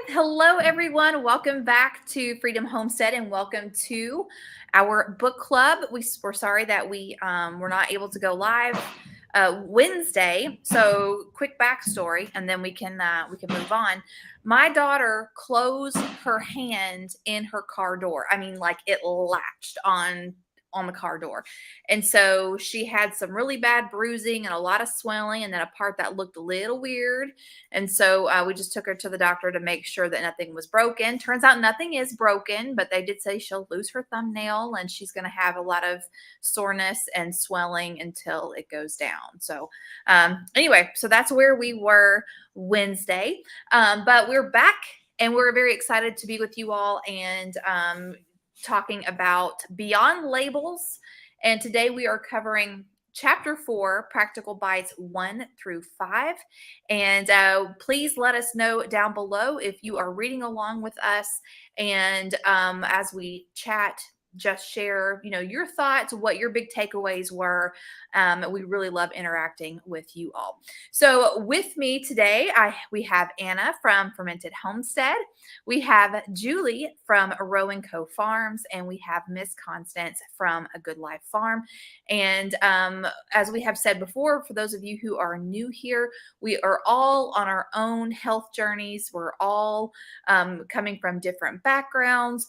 Hello, everyone. Welcome back to Freedom Homestead and welcome to our book club. We're sorry that we were not able to go live Wednesday. So quick backstory and then we can move on. My daughter closed her hand in her car door. I mean, like it latched on the car door. And so she had some really bad bruising and a lot of swelling and then a part that looked a little weird. And so we just took her to the doctor to make sure that nothing was broken. Turns out nothing is broken, but they did say she'll lose her thumbnail and she's going to have a lot of soreness and swelling until it goes down. So anyway, so that's where we were Wednesday. But we're back and we're very excited to be with you all and talking about Beyond Labels. And today we are covering Chapter 4, Practical Bites 1 through 5. And please let us know down below if you are reading along with us. And as we chat, just share, your thoughts, what your big takeaways were. We really love interacting with you all. So with me today, we have Anna from Fermented Homestead. We have Julie from Row & Co Farms, and we have Miss Constance from A Good Life Farm. And as we have said before, for those of you who are new here, we are all on our own health journeys. We're all coming from different backgrounds.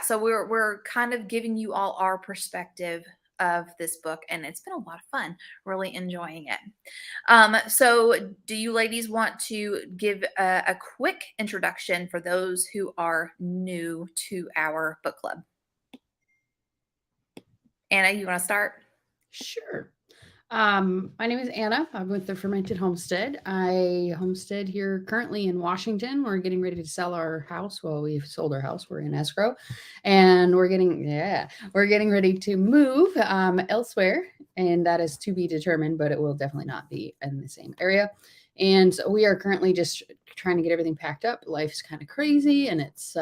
So we're kind of giving you all our perspective of this book, and it's been a lot of fun, really enjoying it. So do you ladies want to give a quick introduction for those who are new to our book club? Anna, you want to start? Sure. My name is Anna. I'm with the Fermented Homestead. I homestead here currently in Washington. We're getting ready to sell our house. Well, we've sold our house. We're in escrow, and we're getting ready to move elsewhere, and that is to be determined. But it will definitely not be in the same area. And so we are currently just trying to get everything packed up. Life's kind of crazy, and it's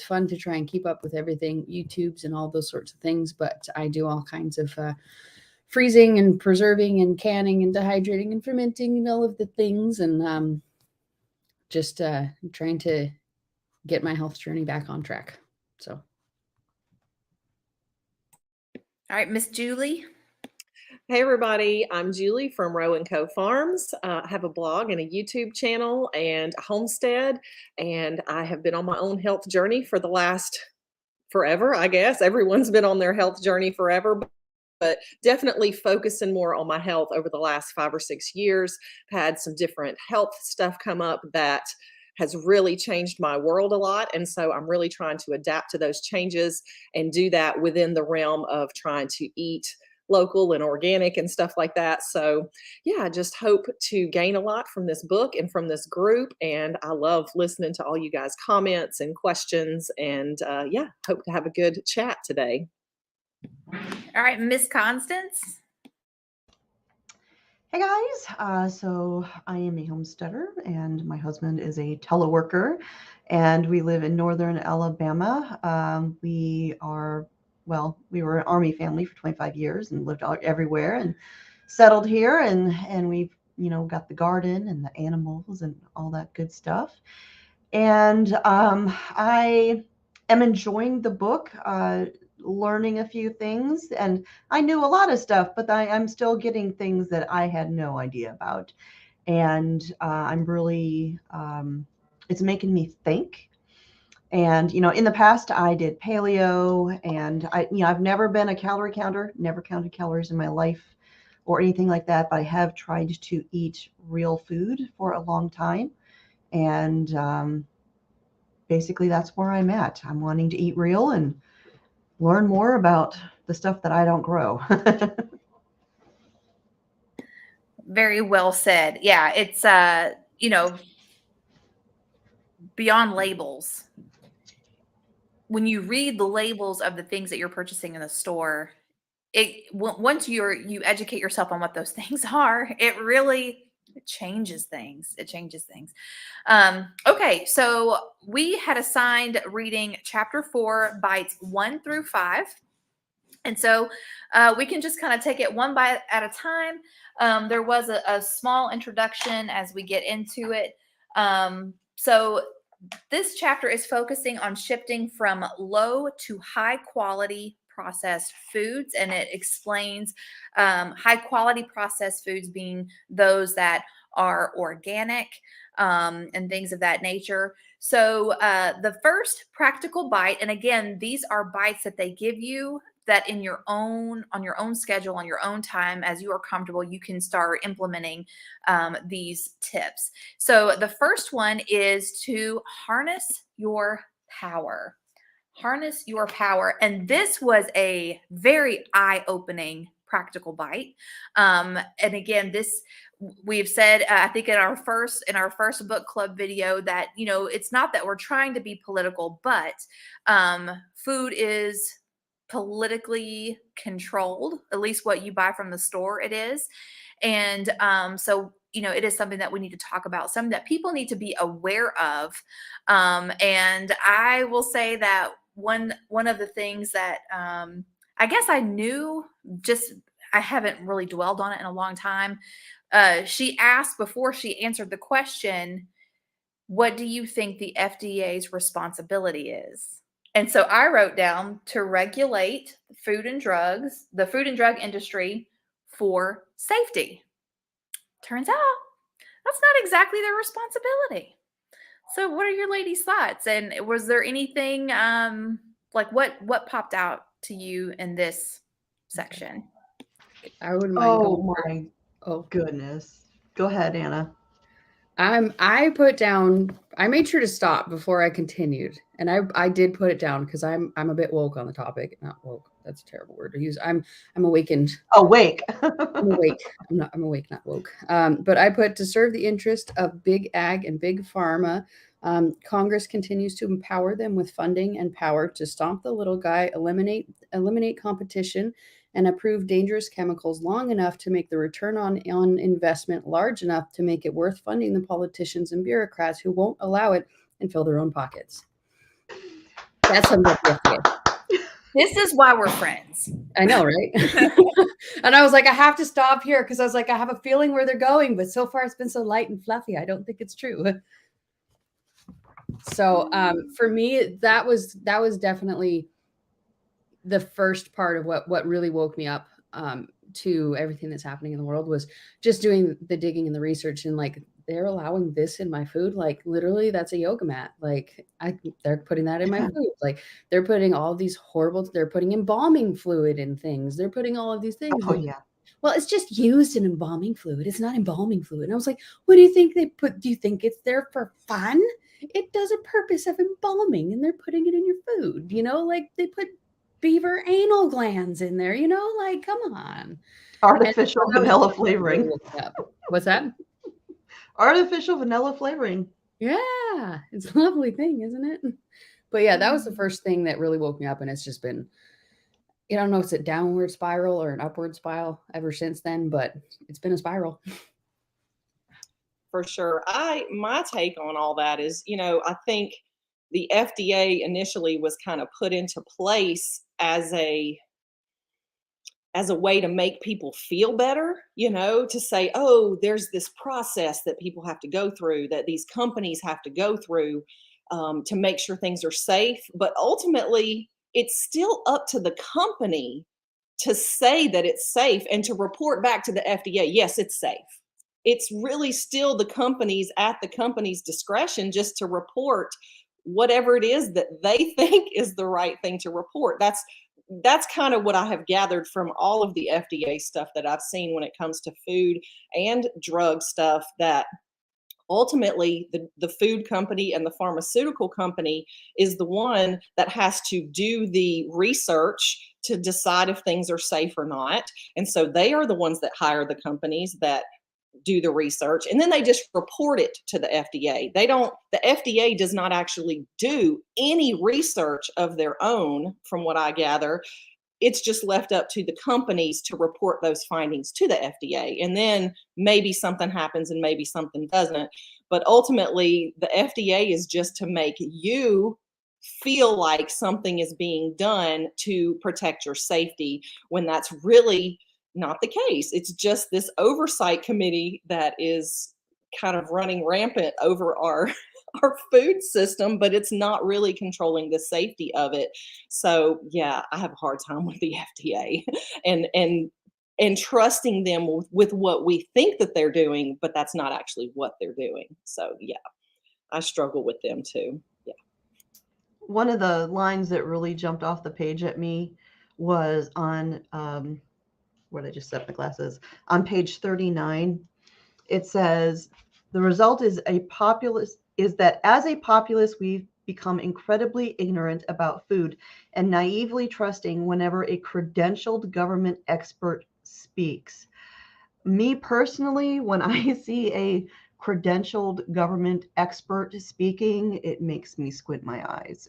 fun to try and keep up with everything, YouTubes and all those sorts of things. But I do all kinds of freezing and preserving and canning and dehydrating and fermenting and all of the things, and just trying to get my health journey back on track. So, all right, Miss Julie. Hey everybody, I'm Julie from Row & Co Farms. I have a blog and a YouTube channel and a homestead, and I have been on my own health journey for the last forever, I guess. Everyone's been on their health journey forever, but definitely focusing more on my health over the last 5 or 6 years. I've had some different health stuff come up that has really changed my world a lot. And so I'm really trying to adapt to those changes and do that within the realm of trying to eat local and organic and stuff like that. So yeah, I just hope to gain a lot from this book and from this group. And I love listening to all you guys' comments and questions. And hope to have a good chat today. All right, Miss Constance. Hey guys, so I am a homesteader and my husband is a teleworker and we live in northern Alabama. We were an Army family for 25 years and lived out everywhere and settled here and we've, got the garden and the animals and all that good stuff. And I am enjoying the book, learning a few things, and I knew a lot of stuff, but I'm still getting things that I had no idea about. And I'm really, it's making me think. And, in the past I did paleo and I've never been a calorie counter, never counted calories in my life or anything like that, but I have tried to eat real food for a long time. And basically that's where I'm at. I'm wanting to eat real and learn more about the stuff that I don't grow. Very well said. Yeah, it's beyond labels. When you read the labels of the things that you're purchasing in the store, once you educate yourself on what those things are, it changes things. It changes things. Okay, so we had assigned reading Chapter 4, Bites 1 through 5. And so we can just kind of take it one bite at a time. There was a small introduction as we get into it. So this chapter is focusing on shifting from low to high quality processed foods, and it explains high quality processed foods being those that are organic and things of that nature. So the first practical bite, and again, these are bites that they give you that on your own schedule, on your own time, as you are comfortable, you can start implementing these tips. So the first one is to harness your power. Harness your power. And this was a very eye-opening practical bite. And again, this we've said, I think in our first book club video that, it's not that we're trying to be political, but food is politically controlled, at least what you buy from the store it is. And so it is something that we need to talk about, something that people need to be aware of. And I will say that one of the things that I guess I knew, just I haven't really dwelled on it in a long time. She asked before she answered the question, what do you think the FDA's responsibility is? And so I wrote down to regulate the food and drug industry for safety. Turns out that's not exactly their responsibility. So what are your ladies' thoughts? And was there anything like what popped out to you in this section? I wouldn't mind Oh going. my goodness. Go ahead, Anna. I made sure to stop before I continued. And I did put it down because I'm a bit woke on the topic. Not woke. That's a terrible word to use. I'm awakened. Awake. I'm awake. I'm awake, not woke. But I put to serve the interest of big ag and big pharma. Congress continues to empower them with funding and power to stomp the little guy, eliminate competition, and approve dangerous chemicals long enough to make the return on investment large enough to make it worth funding the politicians and bureaucrats who won't allow it and fill their own pockets. That's something. This is why we're friends. I know, right? And I was like, I have to stop here because I was like, I have a feeling where they're going, but so far it's been so light and fluffy. I don't think it's true. So for me, that was definitely the first part of what really woke me up to everything that's happening in the world, was just doing the digging and the research, and like, they're allowing this in my food. Like literally that's a yoga mat. Like they're putting that in my food. Like they're putting all these they're putting embalming fluid in things. They're putting all of these things. Oh yeah. Well, it's just used in embalming fluid. It's not embalming fluid. And I was like, what do you think they put? Do you think it's there for fun? It does a purpose of embalming, and they're putting it in your food. Like they put beaver anal glands in there, like, come on. Artificial vanilla flavoring. What's that? Artificial vanilla flavoring. Yeah, it's a lovely thing, isn't it? But yeah, that was the first thing that really woke me up, and it's just been, I don't know if it's a downward spiral or an upward spiral ever since then, but it's been a spiral. For sure. My take on all that is, I think the FDA initially was kind of put into place as a way to make people feel better, to say, oh, there's this process that people have to go through, that these companies have to go through to make sure things are safe. But ultimately, it's still up to the company to say that it's safe and to report back to the FDA, yes, it's safe. It's really still the company's discretion just to report whatever it is that they think is the right thing to report. That's kind of what I have gathered from all of the FDA stuff that I've seen when it comes to food and drug stuff, that ultimately the food company and the pharmaceutical company is the one that has to do the research to decide if things are safe or not. And so they are the ones that hire the companies that do the research, and then they just report it to the FDA. The FDA does not actually do any research of their own, from what I gather. It's just left up to the companies to report those findings to the FDA. And then maybe something happens and maybe something doesn't. But ultimately, the FDA is just to make you feel like something is being done to protect your safety when that's really not the case. It's just this oversight committee that is kind of running rampant over our our food system, but it's not really controlling the safety of it. So yeah, I have a hard time with the FDA and trusting them with what we think that they're doing, but that's not actually what they're doing. So yeah, I struggle with them too. Yeah. One of the lines that really jumped off the page at me was on where did I just set my glasses? On page 39, it says the result is that as a populace we've become incredibly ignorant about food and naively trusting whenever a credentialed government expert speaks. Me personally, when I see a credentialed government expert speaking, it makes me squint my eyes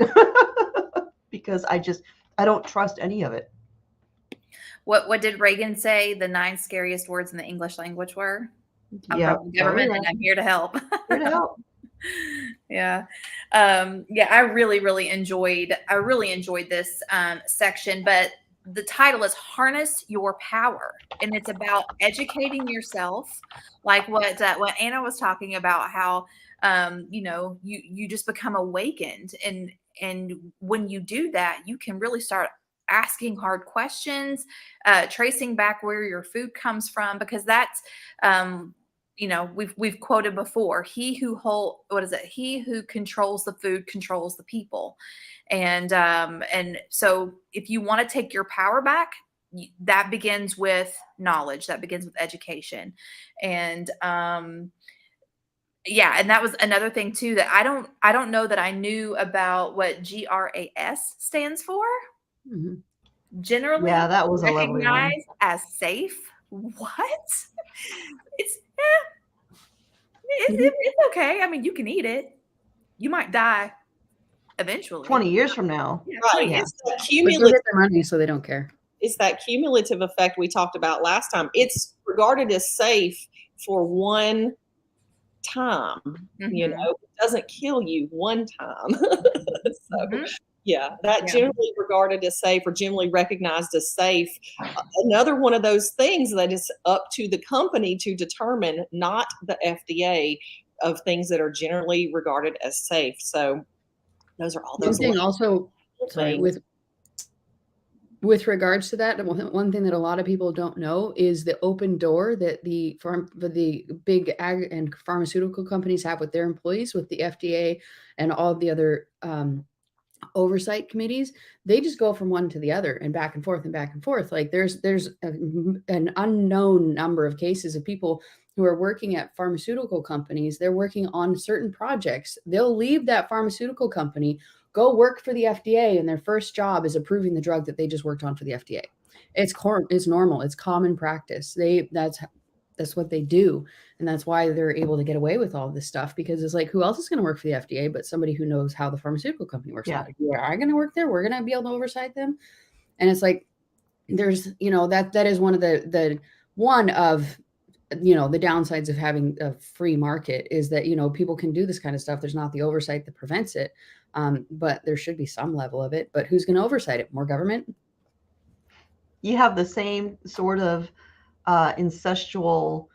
because I don't trust any of it. What did Reagan say the 9 scariest words in the English language were? I'm Yeah, from the government and I'm here to help. here to help. Yeah. Yeah, I really enjoyed this section, but the title is Harness Your Power, and it's about educating yourself, like what Anna was talking about, how you just become awakened, and when you do that, you can really start asking hard questions, tracing back where your food comes from, because that's we've quoted before, he who controls the food controls the people. And so if you want to take your power back, that begins with knowledge, that begins with education. And yeah, and that was another thing too, that I don't know that I knew about what GRAS stands for. Mhm. Generally Yeah, that was a lovely one. recognized as safe. What? It's it's okay. I mean, you can eat it. You might die eventually. 20 years from now. Yeah, Right. 20 Yeah. It's that But they'll cumulative. get their money, so they don't care. It's that cumulative effect we talked about last time. It's regarded as safe for one time. You Mhm. know, it doesn't kill you one time. So Mhm. yeah, that Yeah. generally regarded as safe or generally recognized as safe. Another one of those things that is up to the company to determine, not the FDA, of things that are generally regarded as safe. So those are all One those thing little also, sorry, things. with regards to that, one thing that a lot of people don't know is the open door that the big ag and pharmaceutical companies have with their employees, with the FDA and all of the other oversight committees. They just go from one to the other and back and forth and back and forth. Like there's an unknown number of cases of people who are working at pharmaceutical companies. They're working on certain projects. They'll leave that pharmaceutical company, go work for the FDA, and their first job is approving the drug that they just worked on for the FDA. It's normal. It's common practice. That's what they do. And that's why they're able to get away with all this stuff, because it's like, who else is going to work for the FDA but somebody who knows how the pharmaceutical company works? Yeah. Are I going to work there? We're going to be able to oversight them. And it's like, there's, that is one of the downsides of having a free market is that, people can do this kind of stuff. There's not the oversight that prevents it. But there should be some level of it, but who's going to oversight it? More government? You have the same sort of incestual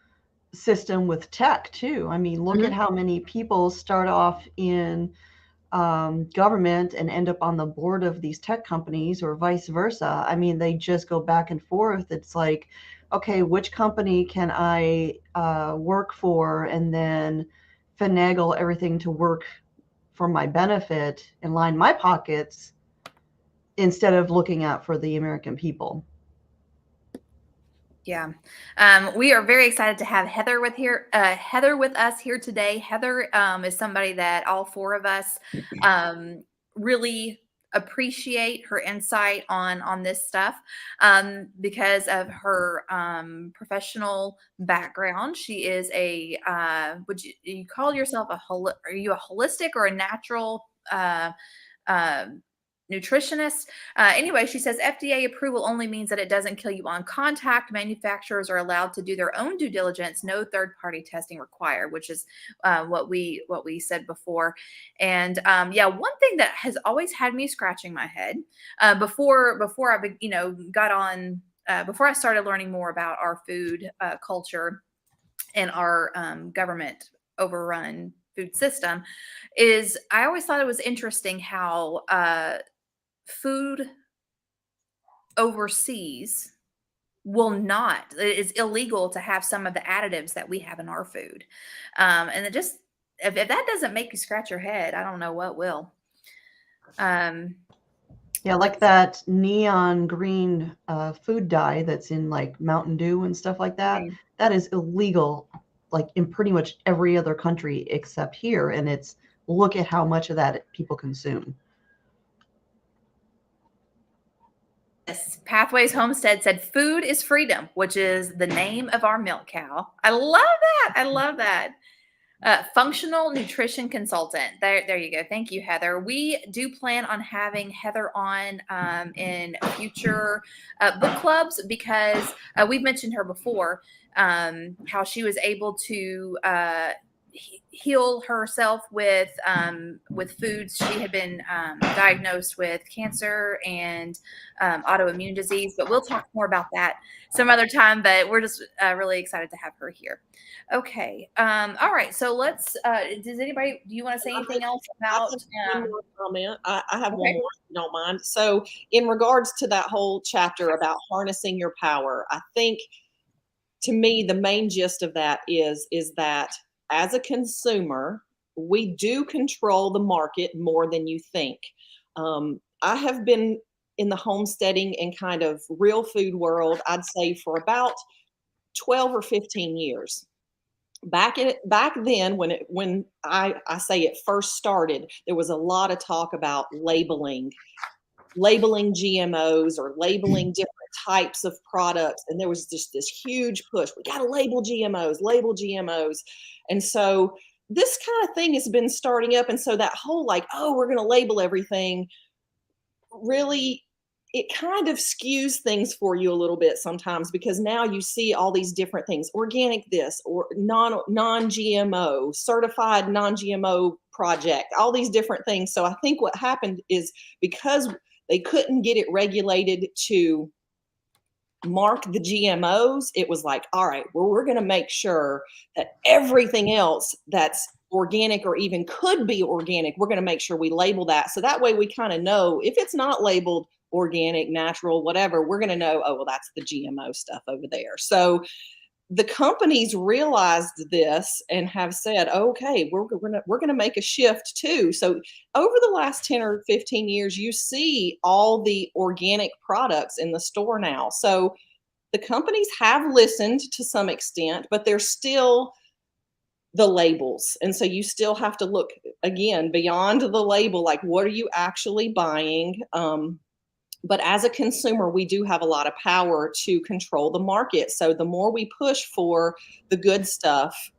system with tech too. I mean, look at how many people start off in government and end up on the board of these tech companies, or vice versa. I mean, they just go back and forth. It's like, okay, which company can I work for, and then finagle everything to work for my benefit and line my pockets, instead of looking out for the American people. Yeah. We are very excited to have Heather with us here today. Heather is somebody that all four of us really appreciate her insight on this stuff because of her professional background. She is would you call yourself are you a holistic or a natural nutritionist. Anyway, she says FDA approval only means that it doesn't kill you on contact. Manufacturers are allowed to do their own due diligence. No third-party testing required, which is what we said before. And yeah, one thing that has always had me scratching my head before I got on before I started learning more about our food culture and our government overrun food system is I always thought it was interesting how food overseas it is illegal to have some of the additives that we have in our food. And it just, if that doesn't make you scratch your head, I don't know what will. Yeah, like that neon green food dye that's in like Mountain Dew and stuff like that. Mhm. That is illegal, like in pretty much every other country except here. And it's, look at how much of that people consume. Yes, Pathways Homestead said food is freedom, which is the name of our milk cow. I love that. I love that. Functional nutrition consultant. There you go. Thank you, Heather. We do plan on having Heather on in future book clubs because we've mentioned her before, how she was able to heal herself with foods. She had been diagnosed with cancer and autoimmune disease, but we'll talk more about that some other time. But we're just really excited to have her here. Okay. All right. So let's. Do you want to say anything else about? One more comment. I have one Okay. more, if you don't mind. So, in regards to that whole chapter about harnessing your power, I think, to me, the main gist of that is that as a consumer, we do control the market more than you think. I have been in the homesteading and kind of real food world, I'd say, for about 12 or 15 years. Back then, when I say it first started, there was a lot of talk about labeling GMOs or labeling different types of products, and there was just this huge push. We got to label GMOs, and so this kind of thing has been starting up, and so that whole like, oh, we're going to label everything, really, it kind of skews things for you a little bit sometimes, because now you see all these different things: organic this, or non-GMO, certified non-GMO project, all these different things. So I think what happened is, because they couldn't get it regulated to mark the GMOs, it was like, all right, well, we're going to make sure that everything else that's organic or even could be organic, we're going to make sure we label that. So that way we kind of know if it's not labeled organic, natural, whatever, we're going to know, oh, well, that's the GMO stuff over there. So the companies realized this and have said, okay, we're going to make a shift too. So over the last 10 or 15 years, you see all the organic products in the store now. So the companies have listened to some extent, but they're still the labels. And so you still have to look again beyond the label, like what are you actually buying? But as a consumer, we do have a lot of power to control the market. So the more we push for the good stuff,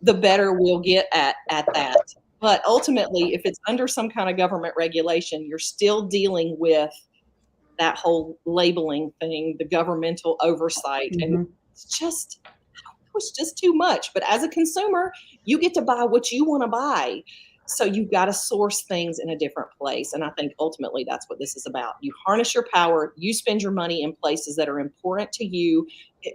the better we'll get at that. But ultimately, if it's under some kind of government regulation, you're still dealing with that whole labeling thing, the governmental oversight. Mm-hmm. And it's just too much. But as a consumer, you get to buy what you want to buy. So you've got to source things in a different place. And I think ultimately that's what this is about. You harness your power, you spend your money in places that are important to you,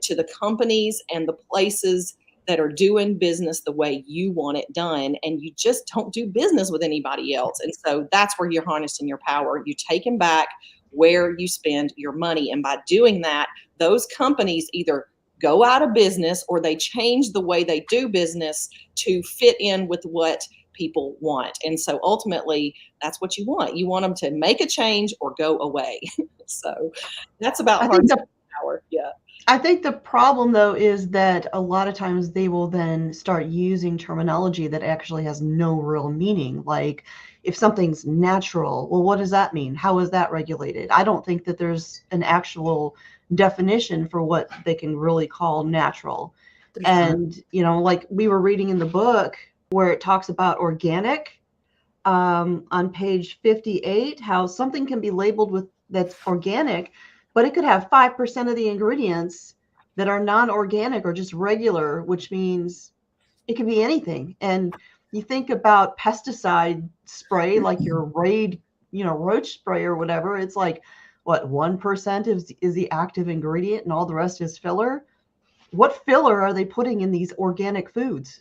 to the companies and the places that are doing business the way you want it done. And you just don't do business with anybody else. And so that's where you're harnessing your power. You take them back where you spend your money. And by doing that, those companies either go out of business or they change the way they do business to fit in with what people want. And so ultimately, that's what you want. You want them to make a change or go away. So that's about harnessing power. Yeah. I think the problem, though, is that a lot of times they will then start using terminology that actually has no real meaning. Like, if something's natural, well, what does that mean? How is that regulated? I don't think that there's an actual definition for what they can really call natural. And, like we were reading in the book where it talks about organic. on page 58 how something can be labeled with that's organic, but it could have 5% of the ingredients that are non-organic or just regular, which means it could be anything. And you think about pesticide spray, like your Raid, roach spray or whatever. It's like, what, 1% is the active ingredient and all the rest is filler. What filler are they putting in these organic foods?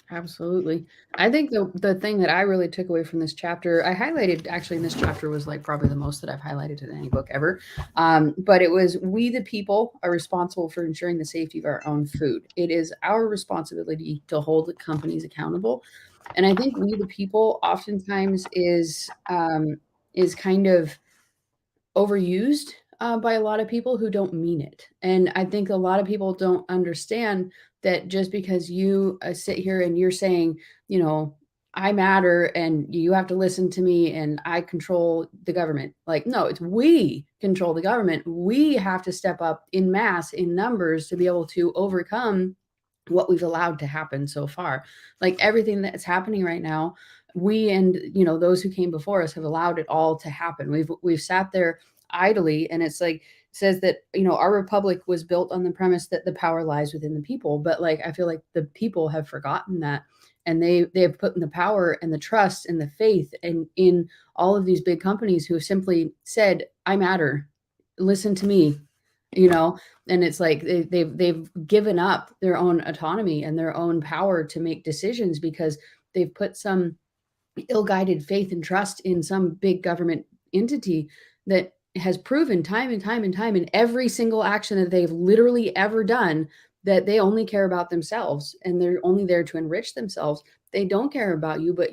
Absolutely. I think the thing that I really took away from this chapter, I highlighted actually in this chapter was like probably the most that I've highlighted in any book ever. But it was, we the people are responsible for ensuring the safety of our own food. It is our responsibility to hold the companies accountable. And I think we the people oftentimes is kind of overused by a lot of people who don't mean it. And I think a lot of people don't understand that just because you sit here and you're saying, I matter and you have to listen to me and I control the government. Like, no, it's we control the government. We have to step up in mass, in numbers, to be able to overcome what we've allowed to happen so far. Like everything that's happening right now, we and those who came before us have allowed it all to happen. We've sat there idly, and it's like, says that our republic was built on the premise that the power lies within the people, but like I feel like the people have forgotten that, and they have put in the power and the trust and the faith and in all of these big companies who have simply said, I matter, listen to me, and it's like they've given up their own autonomy and their own power to make decisions because they've put some ill-guided faith and trust in some big government entity that has proven time and time and time in every single action that they've literally ever done that they only care about themselves and they're only there to enrich themselves. They don't care about you, but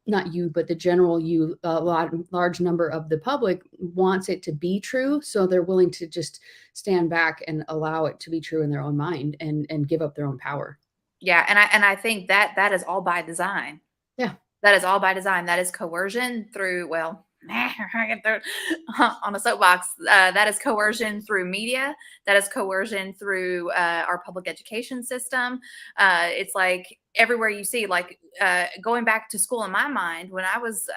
not you, but the general large number of the public wants it to be true. So they're willing to just stand back and allow it to be true in their own mind and give up their own power. Yeah. And I think that is all by design. Yeah. That is all by design. That is coercion through, well, on a soapbox, that is coercion through media. That is coercion through our public education system. It's like everywhere you see, like going back to school in my mind, when I was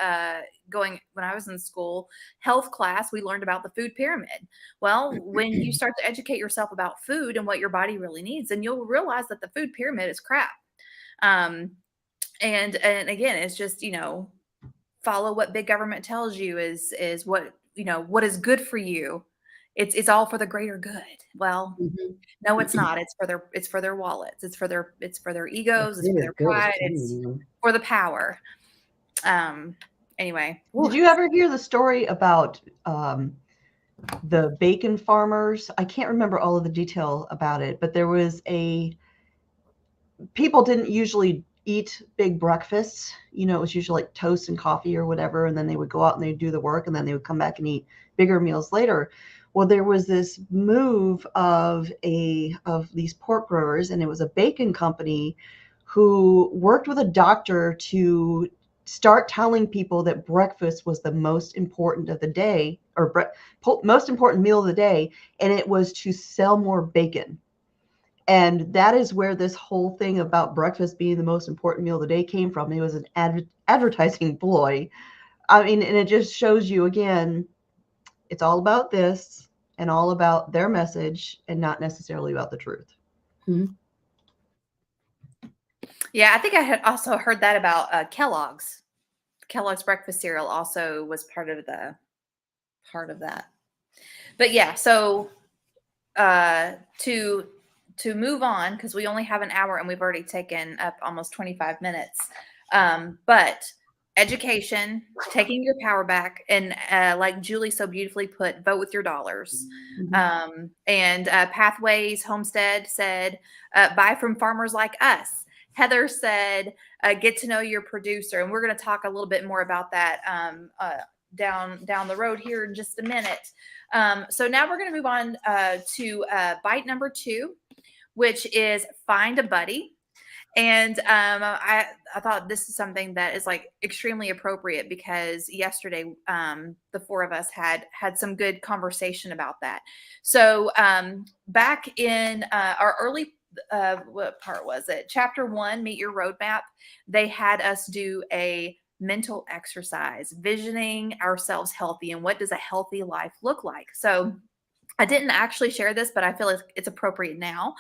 in school, health class, we learned about the food pyramid. Well, when you start to educate yourself about food and what your body really needs, then you'll realize that the food pyramid is crap. And again, it's just, follow what big government tells you is what, what is good for you. It's all for the greater good. Well, no, it's not. It's for their wallets. It's for their egos. It's for their pride. It's for the power. Anyway. Did you ever hear the story about the bacon farmers? I can't remember all of the detail about it, but there was people didn't usually eat big breakfasts. It was usually like toast and coffee or whatever, and then they would go out and they'd do the work, and then they would come back and eat bigger meals later. Well, there was this move of these pork growers, and it was a bacon company who worked with a doctor to start telling people that breakfast was the most important of the day, or most important meal of the day, and it was to sell more bacon. And that is where this whole thing about breakfast being the most important meal of the day came from. It was an advertising ploy. I mean, and it just shows you, again, it's all about this and all about their message and not necessarily about the truth. Mm-hmm. Yeah, I think I had also heard that about Kellogg's. Kellogg's breakfast cereal also was part of that. But yeah, so to move on, because we only have an hour and we've already taken up almost 25 minutes. But education, taking your power back, and like Julie so beautifully put, vote with your dollars. Mm-hmm. And Pathways Homestead said, buy from farmers like us. Heather said, get to know your producer. And we're going to talk a little bit more about that down the road here in just a minute. So now we're going to move on to bite number 2, which is find a buddy. And I thought this is something that is like extremely appropriate because yesterday the 4 of us had some good conversation about that. So back in our early what part was it? Chapter 1, Meet Your Roadmap. They had us do a mental exercise, visioning ourselves healthy and what does a healthy life look like. So I didn't actually share this, but I feel like it's appropriate now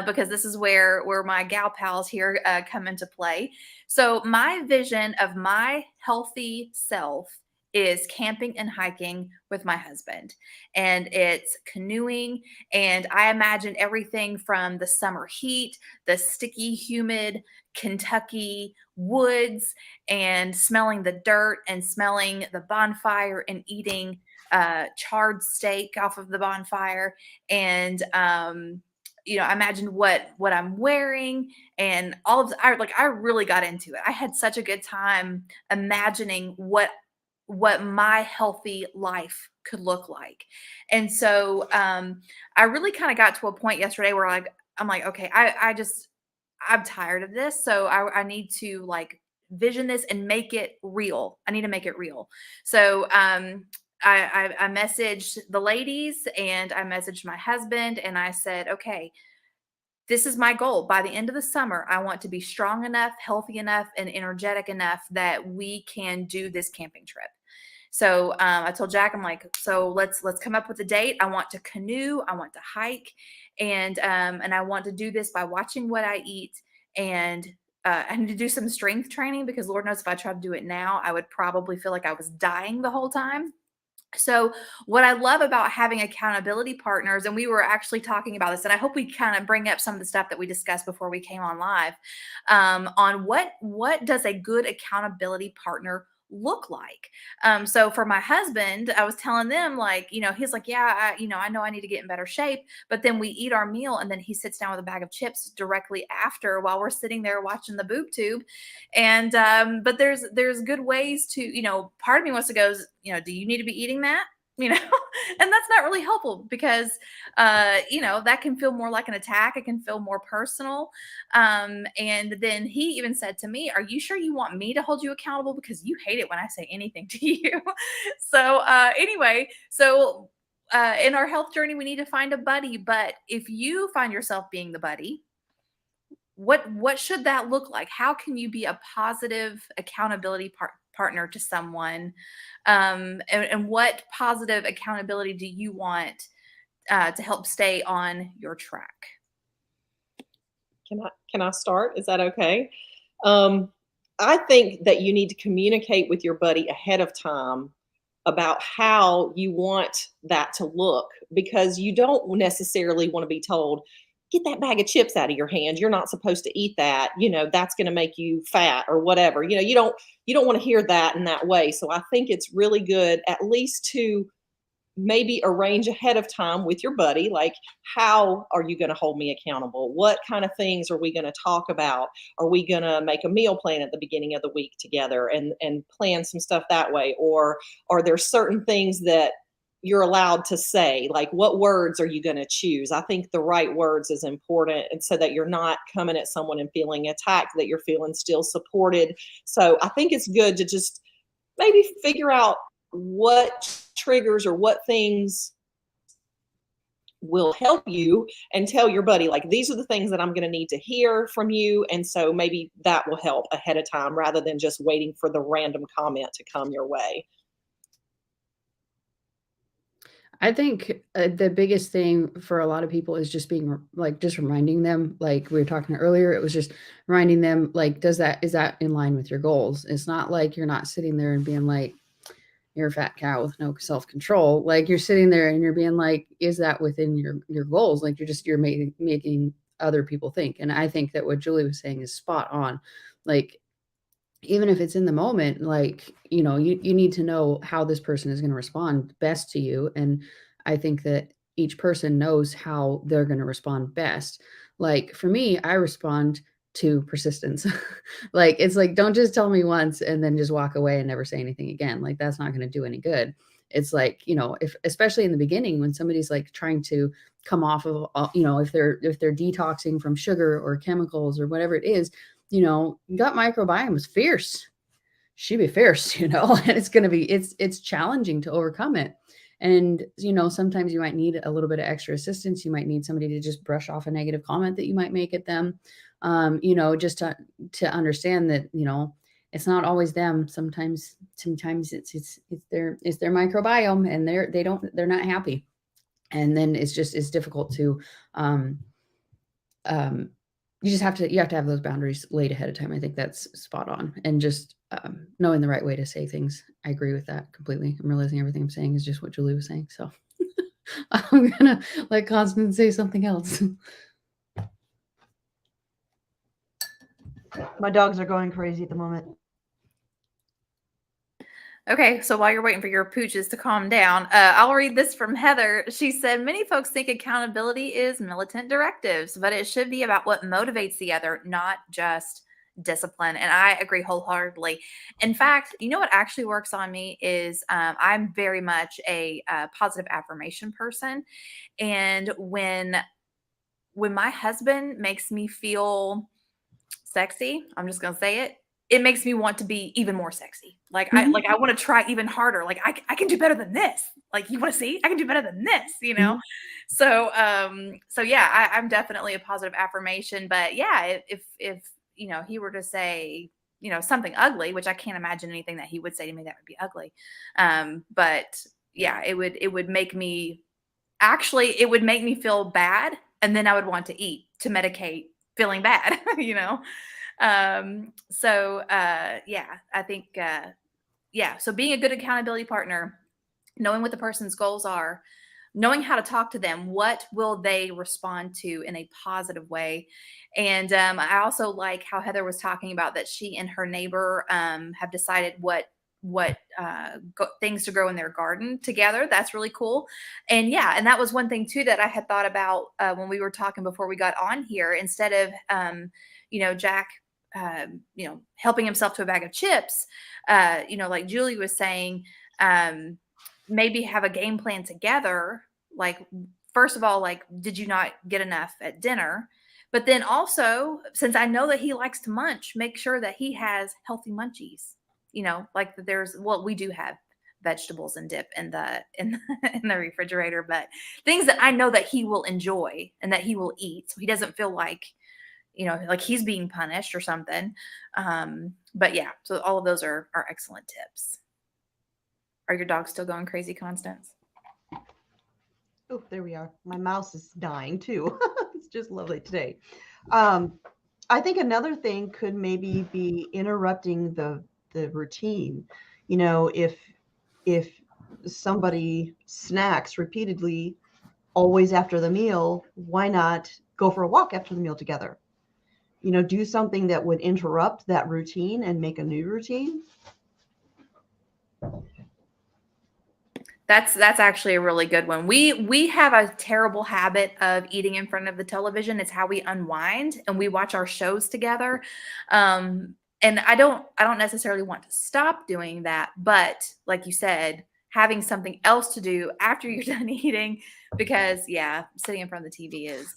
because this is where my gal pals here come into play. So my vision of my healthy self is camping and hiking with my husband, and it's canoeing. And I imagine everything from the summer heat, the sticky, humid Kentucky woods, and smelling the dirt and smelling the bonfire and eating charred steak off of the bonfire. And I imagined what I'm wearing and all of I really got into it. I had such a good time imagining what my healthy life could look like. And so I really kind of got to a point yesterday where I'm like, okay, I'm tired of this. So I need to like vision this and make it real. I need to make it real. So I messaged the ladies and I messaged my husband and I said, okay, this is my goal. By the end of the summer, I want to be strong enough, healthy enough, and energetic enough that we can do this camping trip. So I told Jack, I'm like, so let's come up with a date. I want to canoe, I want to hike, and I want to do this by watching what I eat. And I need to do some strength training because Lord knows if I tried to do it now, I would probably feel like I was dying the whole time. So what I love about having accountability partners, and we were actually talking about this, and I hope we kind of bring up some of the stuff that we discussed before we came on live, on what does a good accountability partner look like. So for my husband, I was telling them like, he's like, yeah, I know I need to get in better shape, but then we eat our meal and then he sits down with a bag of chips directly after while we're sitting there watching the boob tube. And but there's good ways to, part of me wants to go, do you need to be eating that? And that's not really helpful because that can feel more like an attack. It can feel more personal. And then he even said to me, are you sure you want me to hold you accountable? Because you hate it when I say anything to you. So anyway, in our health journey, we need to find a buddy. But if you find yourself being the buddy, what should that look like? How can you be a positive accountability partner to someone? And what positive accountability do you want to help stay on your track? Can I start? Is that okay? I think that you need to communicate with your buddy ahead of time about how you want that to look, because you don't necessarily want to be told, get that bag of chips out of your hand. You're not supposed to eat that. That's going to make you fat or whatever. You don't want to hear that in that way. So I think it's really good at least to maybe arrange ahead of time with your buddy, like, how are you going to hold me accountable? What kind of things are we going to talk about? Are we going to make a meal plan at the beginning of the week together and plan some stuff that way? Or are there certain things that you're allowed to say? Like, what words are you going to choose? I think the right words is important, and so that you're not coming at someone and feeling attacked, that you're feeling still supported. So I think it's good to just maybe figure out what triggers or what things will help you, and tell your buddy, like, these are the things that I'm going to need to hear from you. And so maybe that will help ahead of time rather than just waiting for the random comment to come your way. I think the biggest thing for a lot of people is just being just reminding them, like we were talking earlier, it was just reminding them, like, is that in line with your goals? It's not like you're not sitting there and being like, you're a fat cow with no self-control. Like, you're sitting there and you're being like, is that within your goals? Like, you're making other people think. And I think that what Julie was saying is spot on. Like, even if it's in the moment, like, you need to know how this person is going to respond best to you. And I think that each person knows how they're going to respond best. Like, for me, I respond to persistence. Like, it's like, don't just tell me once and then just walk away and never say anything again. Like, that's not going to do any good. It's like, if especially in the beginning, when somebody's like trying to come off of, if they're detoxing from sugar or chemicals or whatever it is, gut microbiome is fierce. She'd be fierce, and it's going to be, it's challenging to overcome it. And, sometimes you might need a little bit of extra assistance. You might need somebody to just brush off a negative comment that you might make at them. Just to understand that, it's not always them. Sometimes it's their microbiome, and they're not happy. And then it's difficult to, you have to have those boundaries laid ahead of time. I think that's spot on. And just knowing the right way to say things. I agree with that completely. I'm realizing everything I'm saying is just what Julie was saying. So I'm going to let Constance say something else. My dogs are going crazy at the moment. Okay, so while you're waiting for your pooches to calm down, I'll read this from Heather. She said, many folks think accountability is militant directives, but it should be about what motivates the other, not just discipline. And I agree wholeheartedly. In fact, what actually works on me is I'm very much a positive affirmation person. And when my husband makes me feel sexy, I'm just going to say it, it makes me want to be even more sexy. Like I want to try even harder. Like I can do better than this. Like, you want to see? I can do better than this, Mm-hmm. So yeah, I'm definitely a positive affirmation. But yeah, if he were to say, something ugly, which I can't imagine anything that he would say to me that would be ugly. But yeah, it would make me feel bad, and then I would want to eat to medicate feeling bad, yeah, I think, so being a good accountability partner, knowing what the person's goals are, knowing how to talk to them, what will they respond to in a positive way. And I also like how Heather was talking about that she and her neighbor have decided what things to grow in their garden together. That's really cool. And yeah, and that was one thing too that I had thought about when we were talking before we got on here. Instead of Jack helping himself to a bag of chips, like Julie was saying, maybe have a game plan together. Like, first of all, like, did you not get enough at dinner? But then also, since I know that he likes to munch, make sure that he has healthy munchies. Like we do have vegetables and dip in the in the refrigerator, but things that I know that he will enjoy and that he will eat, so he doesn't feel like like he's being punished or something. But yeah, so all of those are excellent tips. Are your dogs still going crazy, Constance? Oh, there we are. My mouse is dying too. It's just lovely today. I think another thing could maybe be interrupting the routine. If somebody snacks repeatedly always after the meal, why not go for a walk after the meal together? Do something that would interrupt that routine and make a new routine. That's actually a really good one. We have a terrible habit of eating in front of the television. It's how we unwind, and we watch our shows together. And I don't necessarily want to stop doing that, but like you said, having something else to do after you're done eating, because yeah, sitting in front of the TV is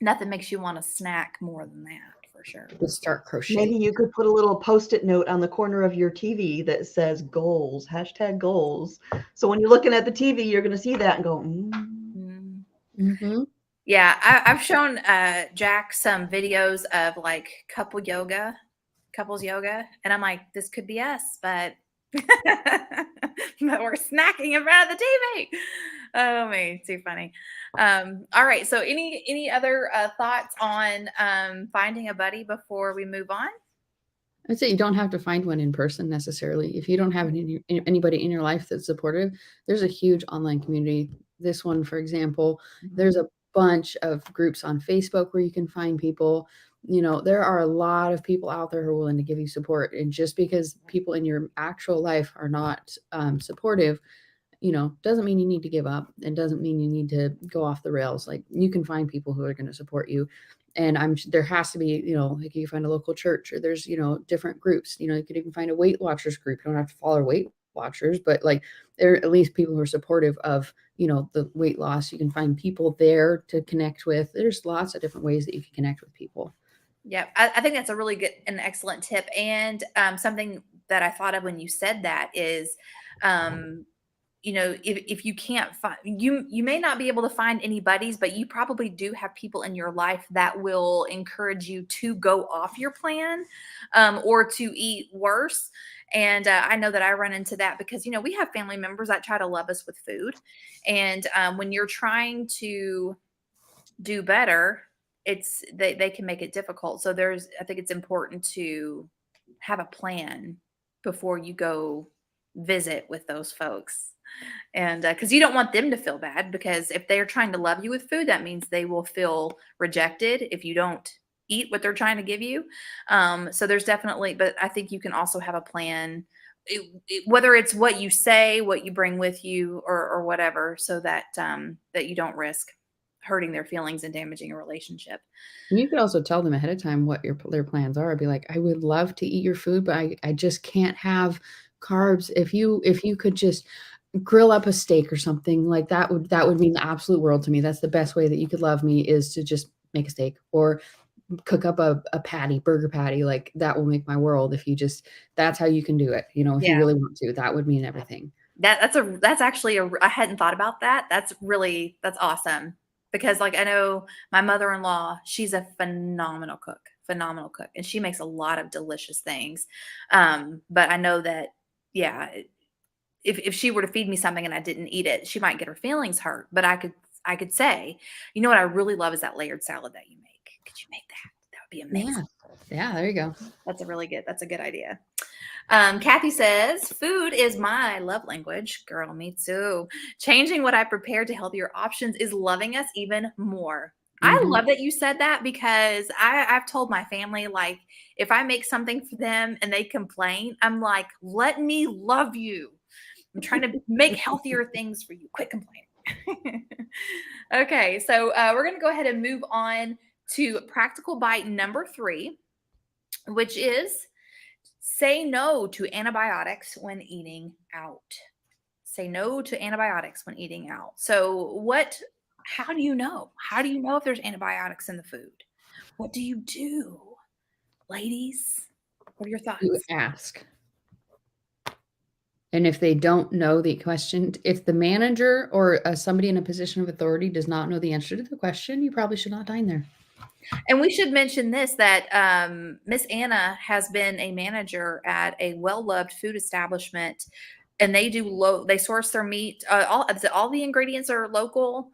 nothing makes you want to snack more than that. For sure. Just start crocheting. Maybe you could put a little Post-it note on the corner of your TV that says goals, #goals. So when you're looking at the TV, you're going to see that and go, Mm-hmm. Yeah, I've shown Jack some videos of like couples yoga, and I'm like, this could be us, but but we're snacking in front of the TV. Oh man, too funny. All right, so any other thoughts on finding a buddy before we move on? I'd say you don't have to find one in person necessarily. If you don't have anybody in your life that's supportive, there's a huge online community. This one, for example, there's a bunch of groups on Facebook where you can find people. There are a lot of people out there who are willing to give you support. And just because people in your actual life are not supportive, doesn't mean you need to give up, and doesn't mean you need to go off the rails. Like, you can find people who are going to support you. And there has to be, like, you find a local church, or there's, different groups. You could even find a Weight Watchers group. You don't have to follow Weight Watchers, but like, there are at least people who are supportive of, the weight loss. You can find people there to connect with. There's lots of different ways that you can connect with people. Yeah, I think that's a really good and excellent tip. And something that I thought of when you said that is, if you can't find, you may not be able to find any buddies, but you probably do have people in your life that will encourage you to go off your plan, or to eat worse. And I know that I run into that because, we have family members that try to love us with food. And when you're trying to do better, they can make it difficult. So I think it's important to have a plan before you go visit with those folks. And because you don't want them to feel bad, because if they're trying to love you with food, that means they will feel rejected if you don't eat what they're trying to give you. So there's definitely, but I think you can also have a plan, whether it's what you say, what you bring with you, or whatever, so that that you don't risk hurting their feelings and damaging a relationship. You could also tell them ahead of time what their plans are. Be like, I would love to eat your food, but I just can't have carbs. If you could just grill up a steak or something, like that would mean the absolute world to me. That's the best way that you could love me, is to just make a steak or cook up a burger patty. Like that will make my world. If you just, that's how you can do it. If you really want to, that would mean everything. That's actually I hadn't thought about that. That's awesome. Because I know my mother-in-law, she's a phenomenal cook, and she makes a lot of delicious things. But I know that, if she were to feed me something and I didn't eat it, she might get her feelings hurt. But I could say, what I really love is that layered salad that you make. Could you make that? That would be amazing. Yeah, there you go. That's a good idea. Kathy says, food is my love language. Girl, me too. Changing what I prepare to healthier options is loving us even more. I love that you said that, because I've told my family, if I make something for them and they complain, I'm like, let me love you. I'm trying to make healthier things for you. Quit complaining. Okay, so we're going to go ahead and move on to practical bite number 3, which is say no to antibiotics when eating out. Say no to antibiotics when eating out. So how do you know? How do you know if there's antibiotics in the food? What do you do? Ladies, what are your thoughts? You ask. And if they don't know the question, if the manager or somebody in a position of authority does not know the answer to the question, you probably should not dine there. And we should mention this, that Miss Anna has been a manager at a well-loved food establishment, and they source their meat. All the ingredients are local.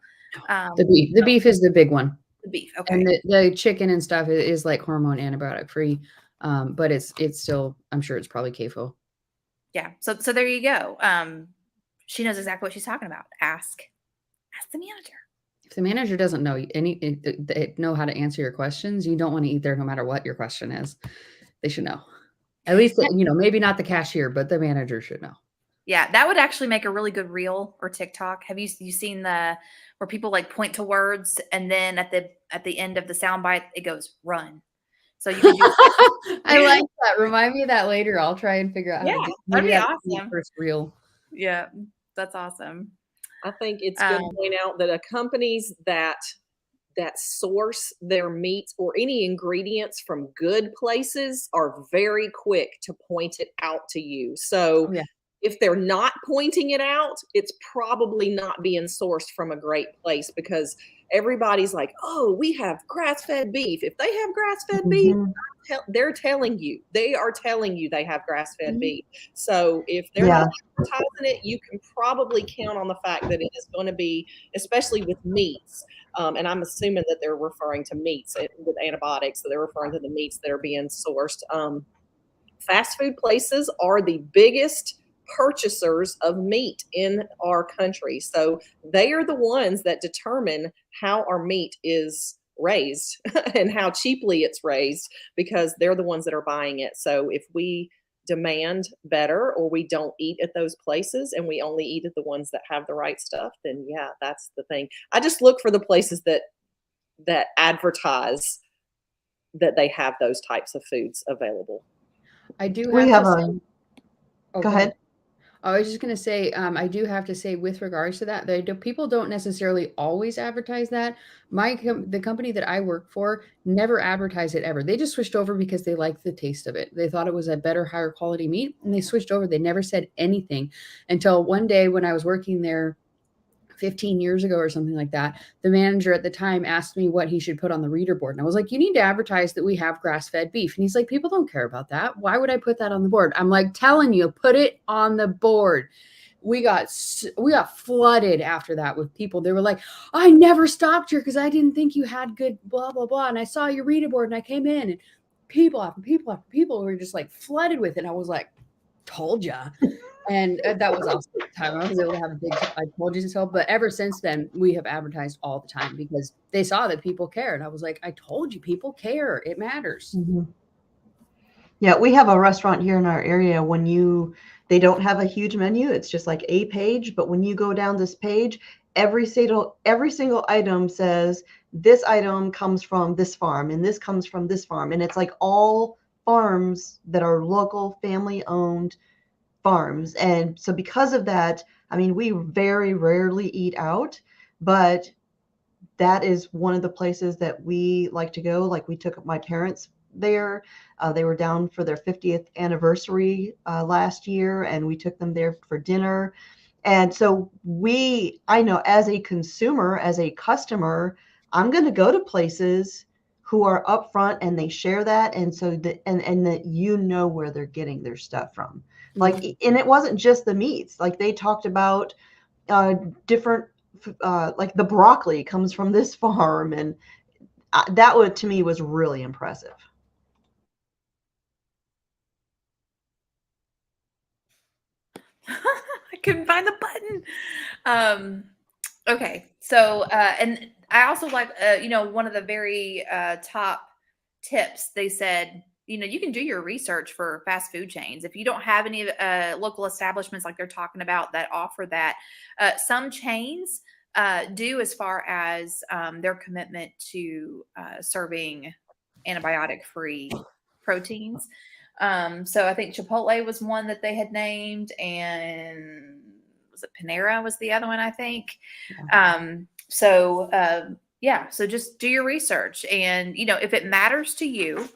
The beef is the big one. The beef, okay. And the chicken and stuff is like hormone antibiotic free, but it's still, I'm sure it's probably CAFO. Yeah. So there you go. She knows exactly what she's talking about. Ask the manager. If the manager doesn't know know how to answer your questions, you don't want to eat there no matter what your question is. They should know. At least, maybe not the cashier, but the manager should know. Yeah, that would actually make a really good reel or TikTok. Have you seen where people point to words, and then at the end of the soundbite it goes run? So you can do I like that. Remind me of that later. I'll try and figure out. Yeah, that'd be awesome. First reel. Yeah, that's awesome. I think it's good to point out that companies that source their meats or any ingredients from good places are very quick to point it out to you. So if they're not pointing it out, it's probably not being sourced from a great place, because everybody's like, oh, we have grass-fed beef. If they have grass-fed beef, they're telling you. They are telling you they have grass-fed beef. So if they're not advertising it, you can probably count on the fact that it is going to be, especially with meats. And I'm assuming that they're referring to meats with antibiotics. So they're referring to the meats that are being sourced. Fast food places are the biggest purchasers of meat in our country. So they are the ones that determine how our meat is raised and how cheaply it's raised, because they're the ones that are buying it. So if we demand better, or we don't eat at those places and we only eat at the ones that have the right stuff, then that's the thing. I just look for the places that advertise that they have those types of foods available. I do We have a. Oh, go ahead. I was just going to say, I do have to say with regards to that, people don't necessarily always advertise that. The company that I work for never advertised it ever. They just switched over because they liked the taste of it. They thought it was a better, higher quality meat, and they switched over. They never said anything until one day when I was working there 15 years ago or something like that. The manager at the time asked me what he should put on the reader board. And I was like, you need to advertise that we have grass-fed beef. And he's like, people don't care about that. Why would I put that on the board? I'm like, telling you, put it on the board. We got flooded after that with people. They were like, I never stopped here because I didn't think you had good blah, blah, blah. And I saw your reader board and I came in, and people after people after people were just like flooded with it. I was like, told ya. And that was also the time I was able to have a big, I told you so. But ever since then, we have advertised all the time because they saw that people care. And I was like, I told you, people care. It matters. Mm-hmm. Yeah, we have a restaurant here in our area. They don't have a huge menu. It's just like a page. But when you go down this page, every single item says this item comes from this farm and this comes from this farm. And it's like all farms that are local, family owned farms. And so because of that, I mean, we very rarely eat out, but that is one of the places that we like to go. Like we took my parents there. They were down for their 50th anniversary last year, and we took them there for dinner. And so I know as a consumer, as a customer, I'm going to go to places who are upfront and they share that. And so and that where they're getting their stuff from. Like, and it wasn't just the meats. Like they talked about different, like the broccoli comes from this farm. And that to me was really impressive. I couldn't find the button. Okay. So, and I also like, one of the very top tips, they said, you can do your research for fast food chains. If you don't have any local establishments like they're talking about that offer that, some chains do, as far as their commitment to serving antibiotic-free proteins. So I think Chipotle was one that they had named, and was it Panera was the other one, I think. Yeah. So just do your research, and if it matters to you,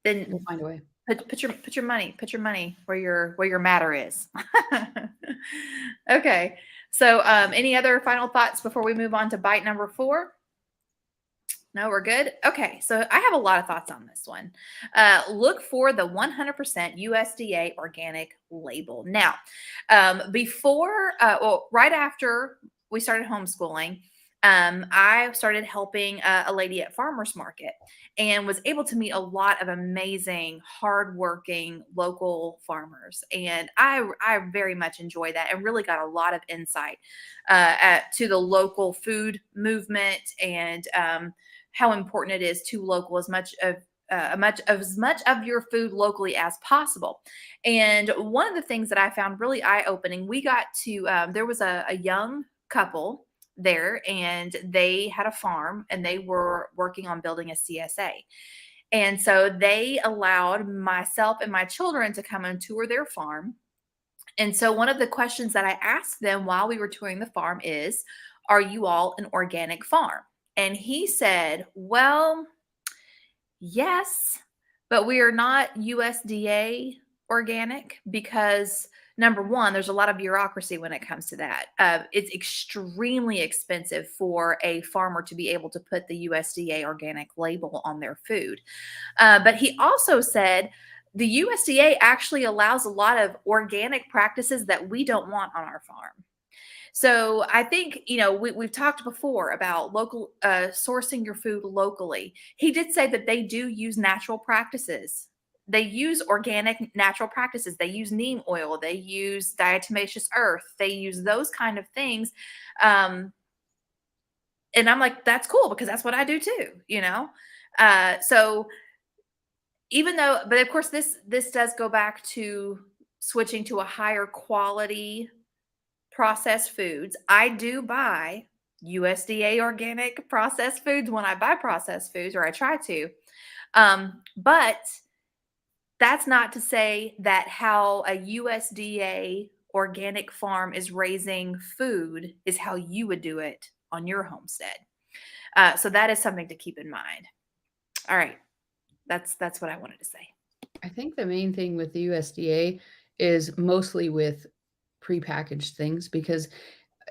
then we'll find a way. Put your money where your matter is. Okay. So any other final thoughts before we move on to bite number 4? No, we're good. Okay. So I have a lot of thoughts on this one. Look for the 100% USDA organic label. Now, right after we started homeschooling, I started helping a lady at farmers market and was able to meet a lot of amazing, hardworking local farmers. And I very much enjoy that and really got a lot of insight to the local food movement and how important it is to local as much of your food locally as possible. And one of the things that I found really eye-opening, we got to there was a young couple there, and they had a farm and they were working on building a CSA. And so they allowed myself and my children to come and tour their farm. And so one of the questions that I asked them while we were touring the farm is, are you all an organic farm? And he said, well, yes, but we are not USDA organic because, number one, there's a lot of bureaucracy when it comes to that. It's extremely expensive for a farmer to be able to put the USDA organic label on their food. But he also said the USDA actually allows a lot of organic practices that we don't want on our farm. So I think, we've talked before about local sourcing your food locally. He did say that they do use natural practices. They use organic natural practices. They use neem oil. They use diatomaceous earth. They use those kind of things. And I'm like, that's cool because that's what I do too, So even though, but of course this does go back to switching to a higher quality processed foods. I do buy USDA organic processed foods when I buy processed foods, or I try to. But that's not to say that how a USDA organic farm is raising food is how you would do it on your homestead. So that is something to keep in mind. All right. That's what I wanted to say. I think the main thing with the USDA is mostly with prepackaged things, because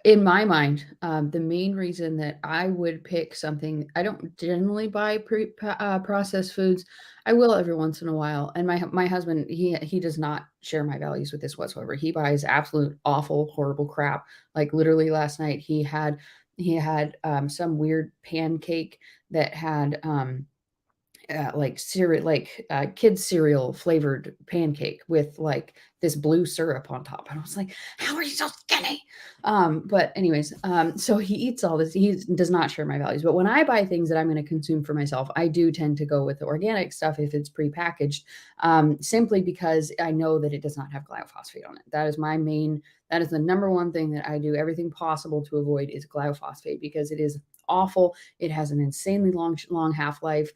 in my mind, the main reason that I would pick something, I don't generally buy processed foods. I will every once in a while. And my husband, he does not share my values with this whatsoever. He buys absolute awful, horrible crap. Like literally last night, he had some weird pancake that had like cereal, like kids cereal flavored pancake with like this blue syrup on top, and I was like, how are you so skinny? But anyways, so he eats all this. He does not share my values, but when I buy things that I'm going to consume for myself, I do tend to go with the organic stuff if it's prepackaged, simply because I know that it does not have glyphosate on it. That is that is the number one thing that I do everything possible to avoid, is glyphosate, because it is awful. It has an insanely long half-life.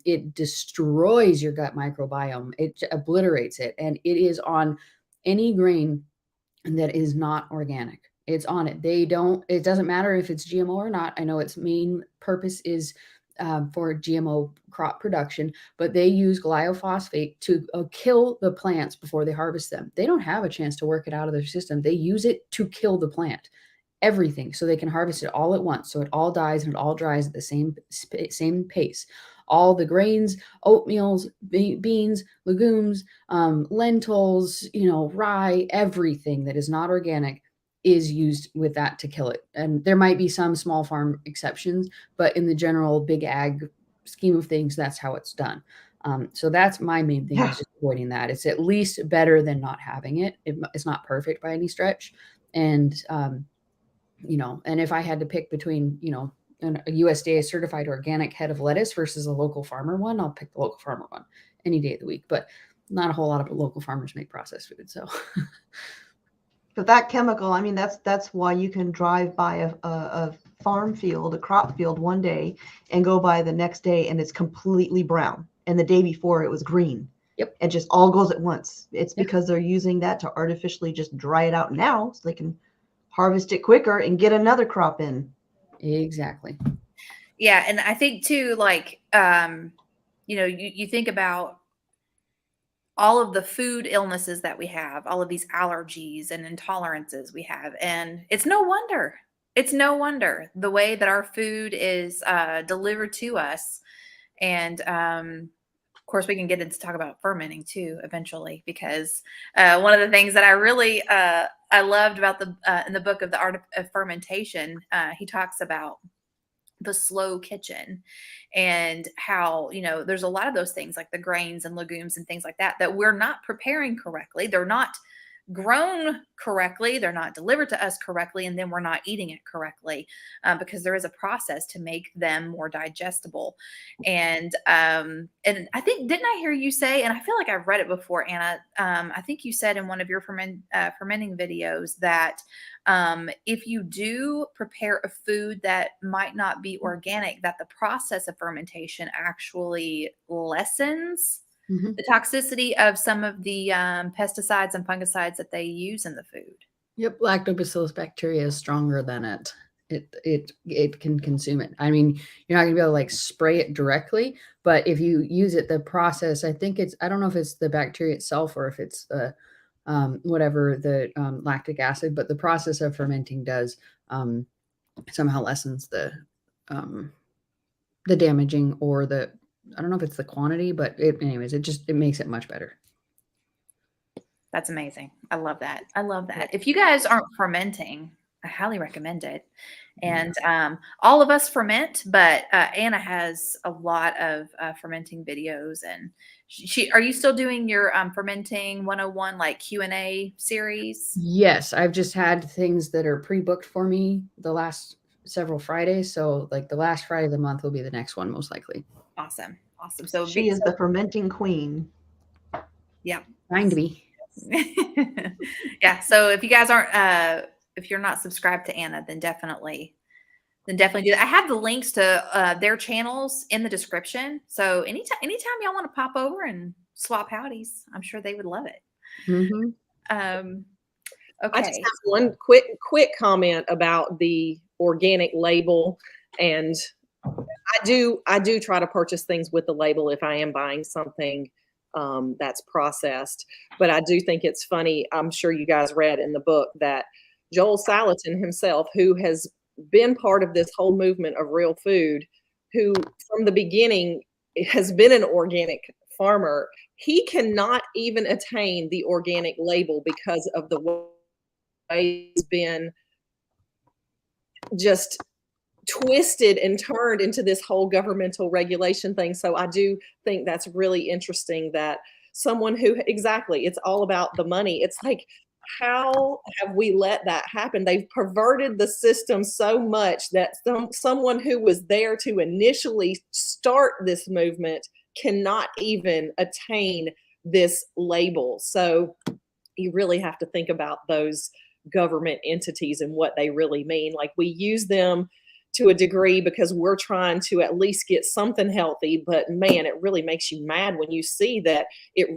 It destroys your gut microbiome. It obliterates it. And it is on any grain that is not organic. It's on it. It doesn't matter if it's GMO or not. I know its main purpose is for GMO crop production, but they use glyphosate to kill the plants before they harvest them. They don't have a chance to work it out of their system. They use it to kill the plant. Everything, so they can harvest it all at once, so it all dies and it all dries at the same pace. All the grains, oatmeals, beans, legumes, lentils, rye, everything that is not organic is used with that to kill it. And there might be some small farm exceptions, but in the general big ag scheme of things, that's how it's done. So that's my main thing, is just avoiding that. It's at least better than not having it. It's not perfect by any stretch. And and if I had to pick between, a USDA certified organic head of lettuce versus a local farmer one, I'll pick the local farmer one any day of the week. But not a whole lot of local farmers make processed food. So, but that chemical, I mean, that's why you can drive by a farm field, a crop field one day, and go by the next day, and it's completely brown, and the day before it was green. Yep. It just all goes at once. It's because they're using that to artificially just dry it out now, so they can harvest it quicker and get another crop in. Exactly. Yeah. And I think too, like, you think about all of the food illnesses that we have, all of these allergies and intolerances we have. And it's no wonder the way that our food is delivered to us. And, of course, we can get into talk about fermenting too eventually, because one of the things that I really I loved about in the book of The Art of Fermentation, he talks about the slow kitchen and how, there's a lot of those things like the grains and legumes and things like that we're not preparing correctly. They're not grown correctly. They're not delivered to us correctly. And then we're not eating it correctly because there is a process to make them more digestible. And I think, didn't I hear you say, and I feel like I've read it before, Anna, I think you said in one of your fermenting videos that if you do prepare a food that might not be organic, that the process of fermentation actually lessens the toxicity of some of the pesticides and fungicides that they use in the food. Yep, lactobacillus bacteria is stronger than it. It can consume it. I mean, you're not gonna be able to like spray it directly, but if you use it, the process, I don't know if it's the bacteria itself or if it's the whatever the lactic acid, but the process of fermenting does somehow lessens the damaging, or I don't know if it's the quantity, but anyways, it makes it much better. That's amazing. I love that. If you guys aren't fermenting, I highly recommend it. And all of us ferment, but Anna has a lot of fermenting videos. And are you still doing your fermenting 101 like Q&A series? Yes, I've just had things that are pre-booked for me the last several Fridays. So like the last Friday of the month will be the next one, most likely. Awesome. So she is the fermenting queen. Yeah. Trying to be. Yeah. So if you guys aren't, if you're not subscribed to Anna, then definitely then definitely do that. I have the links to their channels in the description. So anytime y'all want to pop over and swap howdies, I'm sure they would love it. Mhm. I just Okay. have one quick comment about the organic label, and I do try to purchase things with the label if I am buying something that's processed. But I do think it's funny. I'm sure you guys read in the book that Joel Salatin himself, who has been part of this whole movement of real food, who from the beginning has been an organic farmer, he cannot even attain the organic label because of the way it's been just twisted and turned into this whole governmental regulation thing. So I do think that's really interesting that someone who, exactly, it's all about the money. It's like, how have we let that happen? They've perverted the system so much that someone who was there to initially start this movement cannot even attain this label. So you really have to think about those government entities and what they really mean. Like, we use them to a degree because we're trying to at least get something healthy, but man, it really makes you mad when you see that it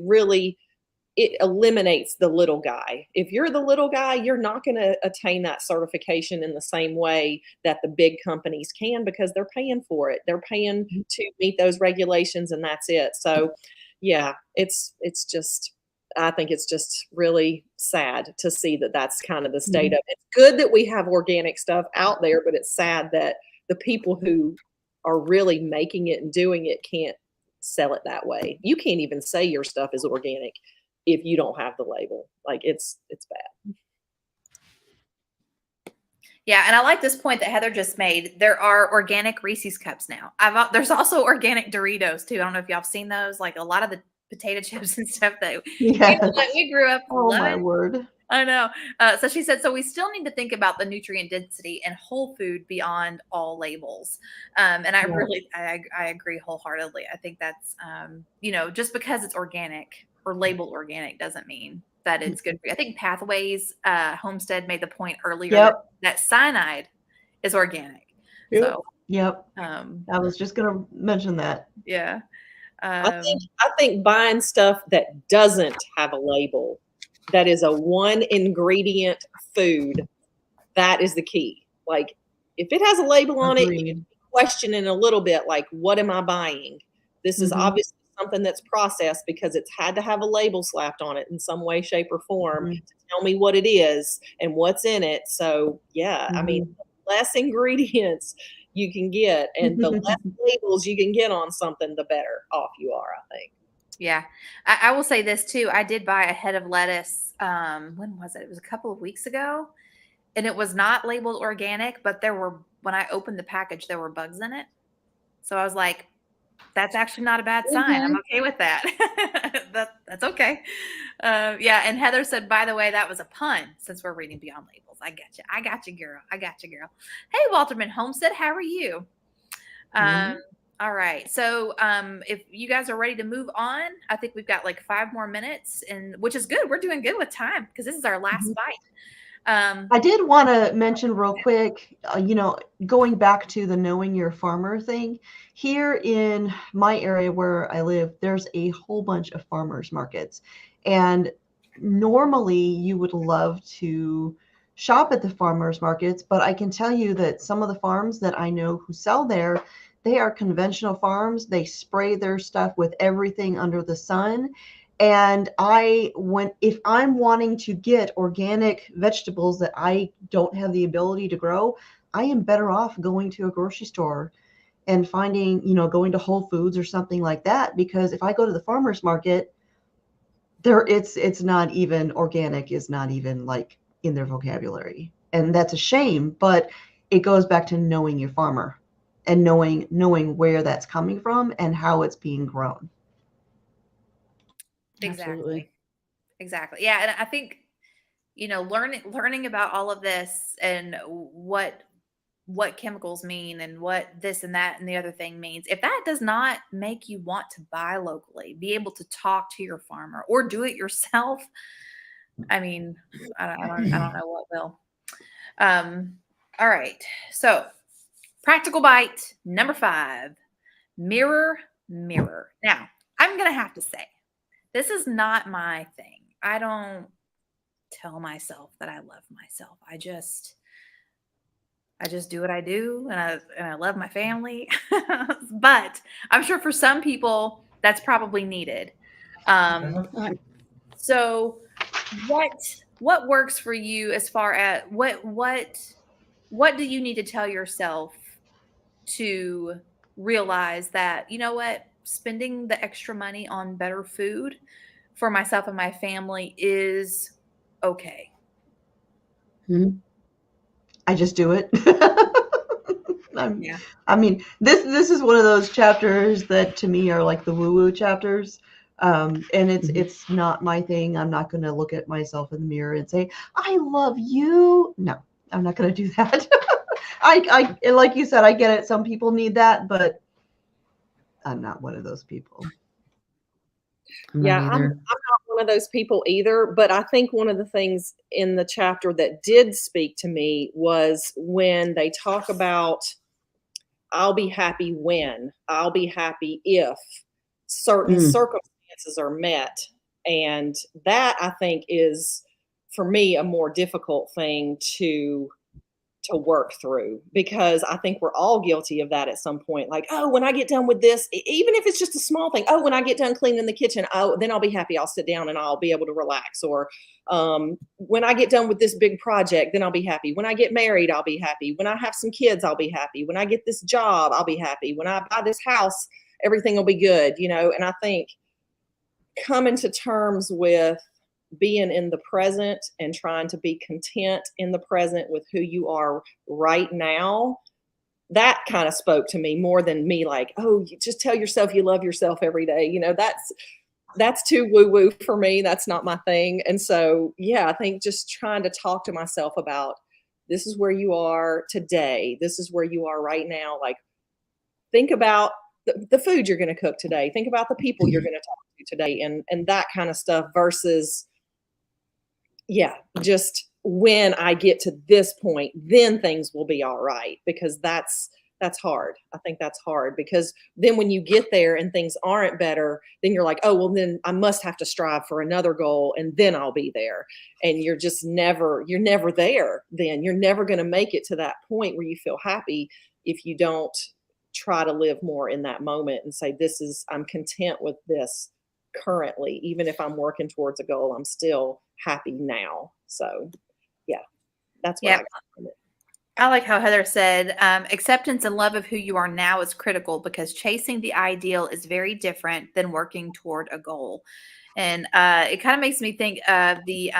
eliminates the little guy. If you're the little guy, you're not going to attain that certification in the same way that the big companies can, because they're paying for it. They're paying to meet those regulations, and that's it. So yeah, it's just, I think it's just really sad to see that that's kind of the state of it. It's good that we have organic stuff out there, but it's sad that the people who are really making it and doing it can't sell it that way. You can't even say your stuff is organic if you don't have the label. Like, it's bad. Yeah, and I like this point that Heather just made. There are organic Reese's cups now. There's also organic Doritos too. I don't know if y'all have seen those. Like, a lot of the potato chips and stuff that Yes. we grew up Oh my loving. word. I know. So she said, so we still need to think about the nutrient density and whole food beyond all labels. And I really, I agree wholeheartedly. I think that's, just because it's organic or labeled organic doesn't mean that it's good for you. I think Pathways Homestead made the point earlier that cyanide is organic. So, I was just going to mention that. Yeah. I think buying stuff that doesn't have a label, that is a one ingredient food, that is the key. Like, if it has a label on it, you can question in a little bit, like, what am I buying? This is obviously something that's processed because it's had to have a label slapped on it in some way, shape, or form to tell me what it is and what's in it. So yeah, I mean, the less ingredients you can get and the less labels you can get on something, the better off you are, I think. Yeah. I will say this too. I did buy a head of lettuce. When was it? It was a couple of weeks ago, and it was not labeled organic, but when I opened the package, there were bugs in it. So I was like, that's actually not a bad sign. I'm okay with that. That's okay. Yeah. And Heather said, by the way, that was a pun since we're reading beyond labels. I got you. I got you, girl. I got you, girl. Hey, Walterman Homestead, how are you? All right. So if you guys are ready to move on, I think we've got like 5 more minutes, and which is good. We're doing good with time because this is our last fight. I did want to mention real quick, going back to the knowing your farmer thing, here in my area where I live, there's a whole bunch of farmers markets. And normally you would love to shop at the farmers markets, but I can tell you that some of the farms that I know who sell there, they are conventional farms. They spray their stuff with everything under the sun. And if I'm wanting to get organic vegetables that I don't have the ability to grow, I am better off going to a grocery store and finding, going to Whole Foods or something like that. Because if I go to the farmer's market, it's not even organic, is not even like in their vocabulary. And that's a shame, but it goes back to knowing your farmer and knowing where that's coming from and how it's being grown. Exactly. Yeah. And I think, learning about all of this and what chemicals mean and what this and that and the other thing means, if that does not make you want to buy locally, be able to talk to your farmer or do it yourself, I mean, I don't know what will. All right. So Practical bite number 5. Mirror, mirror. Now, I'm going to have to say, this is not my thing. I don't tell myself that I love myself. I just do what I do, and I love my family. But I'm sure for some people that's probably needed. So what works for you as far as what do you need to tell yourself to realize that, you know what, spending the extra money on better food for myself and my family is okay? I just do it. Yeah. I mean, this is one of those chapters that to me are like the woo-woo chapters. And it's not my thing. I'm not going to look at myself in the mirror and say, I love you. No, I'm not going to do that. I like you said, I get it. Some people need that, but I'm not one of those people. I'm Yeah, not I'm either. not one of those people either. But I think one of the things in the chapter that did speak to me was when they talk about, I'll be happy when, I'll be happy if certain circumstances are met. And that, I think, is for me a more difficult thing to work through, because I think we're all guilty of that at some point. Like, oh, when I get done with this, even if it's just a small thing, oh, when I get done cleaning the kitchen, oh, then I'll be happy. I'll sit down and I'll be able to relax. Or when I get done with this big project, then I'll be happy. When I get married, I'll be happy. When I have some kids, I'll be happy. When I get this job, I'll be happy. When I buy this house, everything will be good, you know? And I think coming to terms with being in the present and trying to be content in the present with who you are right now, that kind of spoke to me more than me like, oh, you just tell yourself you love yourself every day. You know, that's too woo-woo for me. That's not my thing. And so, yeah, I think just trying to talk to myself about, this is where you are today. This is where you are right now. Like, think about the food you're going to cook today. Think about the people you're going to talk to today, and that kind of stuff versus, yeah, just when I get to this point, then things will be all right, because that's hard. I think that's hard, because then when you get there and things aren't better, then you're like, oh, well, then I must have to strive for another goal and then I'll be there. And you're never there. Then you're never going to make it to that point where you feel happy if you don't try to live more in that moment and say, I'm content with this currently. Even if I'm working towards a goal, I'm still happy now. So yeah, that's what I got from it. I like how Heather said, acceptance and love of who you are now is critical, because chasing the ideal is very different than working toward a goal. And it kind of makes me think of the,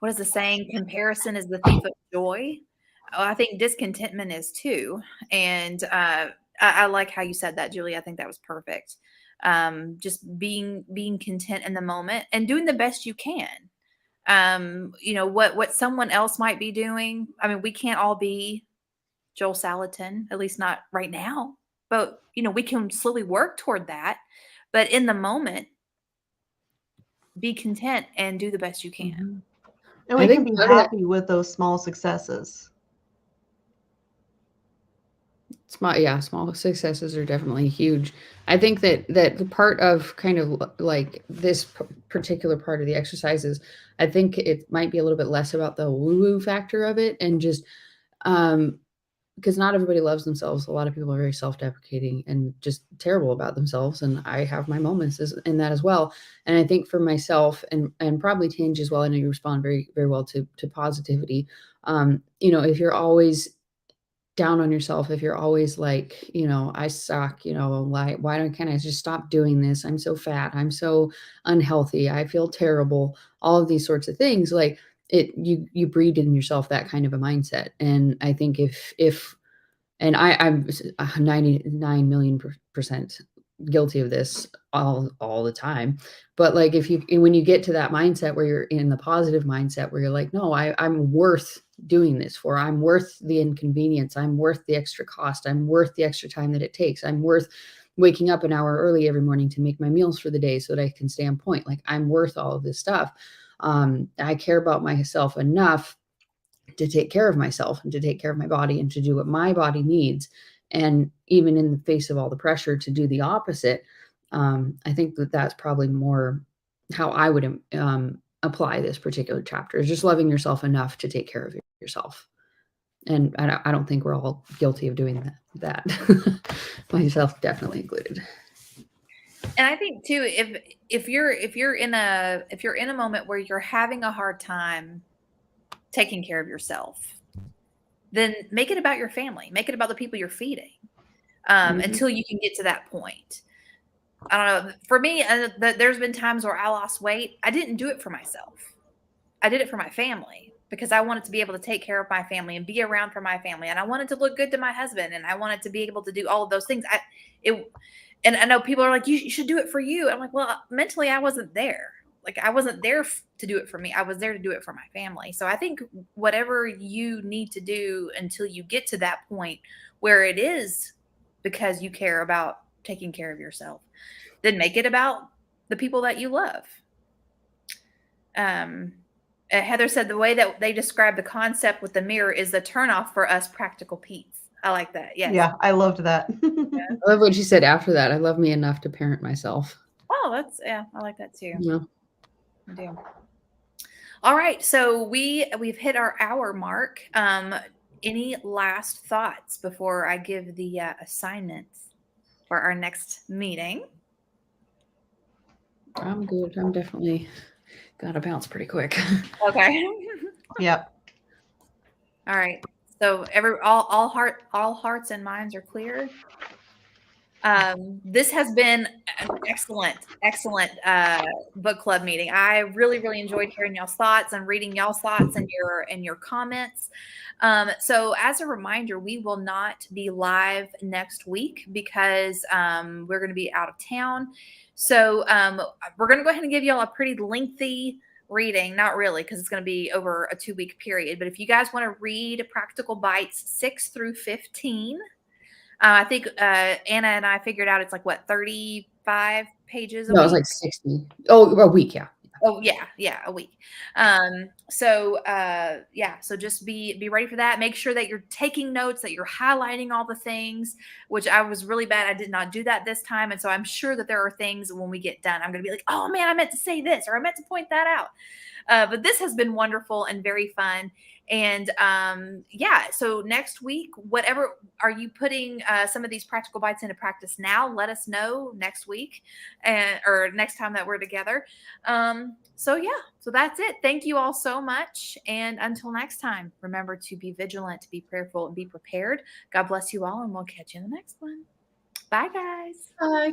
what is the saying? Comparison is the thief of joy. I think discontentment is too. And I like how you said that, Julie. I think that was perfect. Just being content in the moment and doing the best you can. You know, what someone else might be doing. I mean, we can't all be Joel Salatin, at least not right now, but you know, we can slowly work toward that. But in the moment, be content and do the best you can. And we can be happy with those small successes. Small successes are definitely huge. I think that the part of kind of like this particular part of the exercises, I think it might be a little bit less about the woo-woo factor of it, and just because not everybody loves themselves. A lot of people are very self-deprecating and just terrible about themselves, and I have my moments in that as well. And I think for myself, and probably Tangi as well, I know you respond very, very well to positivity. You know, if you're always down on yourself, if you're always like, you know, I suck, you know, like, can't I just stop doing this? I'm so fat. I'm so unhealthy. I feel terrible. All of these sorts of things, like you breed in yourself that kind of a mindset. And I think and I'm 99 million % guilty of this all the time. But like, when you get to that mindset where you're in the positive mindset, where you're like, no, I'm worth doing this for, I'm worth the inconvenience, I'm worth the extra cost, I'm worth the extra time that it takes, I'm worth waking up an hour early every morning to make my meals for the day so that I can stay on point. Like, I'm worth all of this stuff. I care about myself enough to take care of myself and to take care of my body and to do what my body needs. And even in the face of all the pressure to do the opposite, I think that that's probably more how I would apply this particular chapter, is just loving yourself enough to take care of yourself. And I don't think we're all guilty of doing that. Myself definitely included. And I think too, if you're in a moment where you're having a hard time taking care of yourself, then make it about your family. Make it about the people you're feeding until you can get to that point. I don't know. For me, there's been times where I lost weight. I didn't do it for myself. I did it for my family, because I wanted to be able to take care of my family and be around for my family. And I wanted to look good to my husband, and I wanted to be able to do all of those things. And I know people are like, you should do it for you. I'm like, well, mentally I wasn't there. Like, I wasn't there to do it for me. I was there to do it for my family. So I think whatever you need to do until you get to that point where it is because you care about taking care of yourself, then make it about the people that you love. Heather said the way that they describe the concept with the mirror is the turnoff for us practical Pete's. I like that. Yes. Yeah, I loved that. I love what she said after that. I love me enough to parent myself. Oh, I like that too. Yeah. I do. All right. So we've hit our hour mark. Any last thoughts before I give the assignments for our next meeting? I'm good. I'm definitely got to bounce pretty quick. Okay. Yep. All right. So all hearts and minds are clear. This has been an excellent book club meeting. I really, really enjoyed hearing y'all's thoughts and reading y'all's thoughts and your comments. So as a reminder, we will not be live next week because we're going to be out of town. So we're going to go ahead and give y'all a pretty lengthy reading. Not really, because it's going to be over a 2-week period. But if you guys want to read Practical Bites 6 through 15, I think Anna and I figured out it's like, what, 35 pages a week? No, it was like 60. Oh, a week, yeah. Oh, yeah, a week. So just be ready for that. Make sure that you're taking notes, that you're highlighting all the things, which I was really bad. I did not do that this time. And so I'm sure that there are things when we get done, I'm going to be like, oh man, I meant to say this, or I meant to point that out. But this has been wonderful and very fun. And so next week, whatever, are you putting some of these practical bites into practice now? Let us know next week or next time that we're together. So that's it. Thank you all so much. And until next time, remember to be vigilant, to be prayerful, and be prepared. God bless you all, and we'll catch you in the next one. Bye, guys. Bye.